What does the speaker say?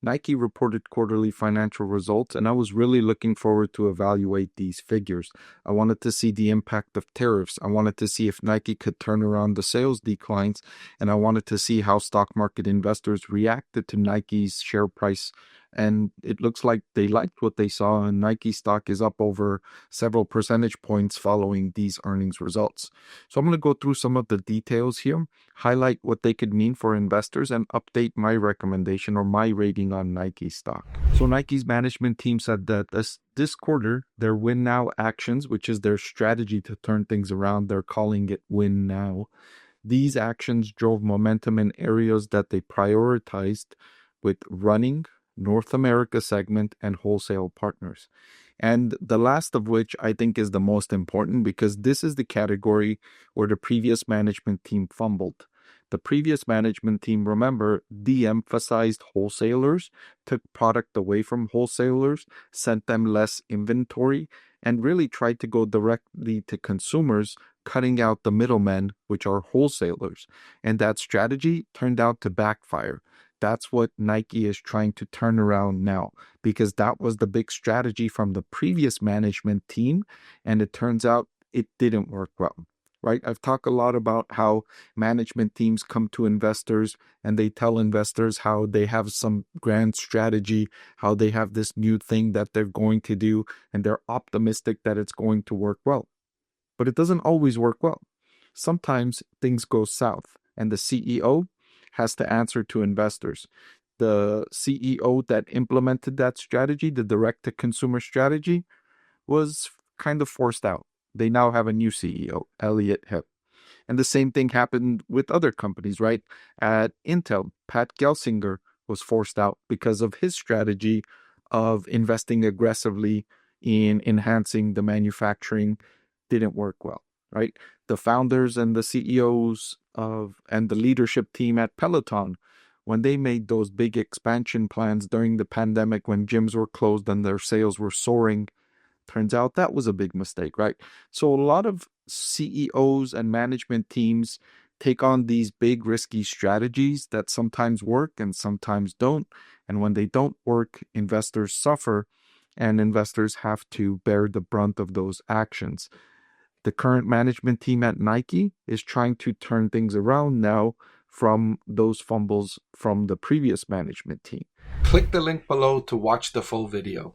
Nike reported quarterly financial results, and I was really looking forward to evaluate these figures. I wanted to see the impact of tariffs. I wanted to see if Nike could turn around the sales declines, and I wanted to see how stock market investors reacted to Nike's share price. And it looks like they liked what they saw, and Nike stock is up over several percentage points following these earnings results. So I'm going to go through some of the details here, highlight what they could mean for investors, and update my recommendation or my rating on Nike stock. So Nike's management team said that this quarter, their Win Now actions, which is their strategy to turn things around, they're calling it Win Now. These actions drove momentum in areas that they prioritized with running, North America segment, and wholesale partners. And the last of which I think is the most important, because this is the category where the previous management team fumbled. The previous management team, remember, de-emphasized wholesalers, took product away from wholesalers, sent them less inventory, and really tried to go directly to consumers, cutting out the middlemen, which are wholesalers. And that strategy turned out to backfire. That's what Nike is trying to turn around now, because that was the big strategy from the previous management team, and it turns out it didn't work well, right? I've talked a lot about how management teams come to investors and they tell investors how they have some grand strategy, how they have this new thing that they're going to do, and they're optimistic that it's going to work well. But it doesn't always work well. Sometimes things go south, and the CEO has to answer to investors. The CEO that implemented that strategy, the direct-to-consumer strategy, was kind of forced out. They now have a new CEO, Elliot Hip. And the same thing happened with other companies, right? At Intel, Pat Gelsinger was forced out because of his strategy of investing aggressively in enhancing the manufacturing. Didn't work well, right? The founders and the CEOs and the leadership team at Peloton, when they made those big expansion plans during the pandemic when gyms were closed and their sales were soaring, turns out that was a big mistake, right? So a lot of CEOs and management teams take on these big risky strategies that sometimes work and sometimes don't. And when they don't work, investors suffer, and investors have to bear the brunt of those actions. The current management team at Nike is trying to turn things around now from those fumbles from the previous management team. Click the link below to watch the full video.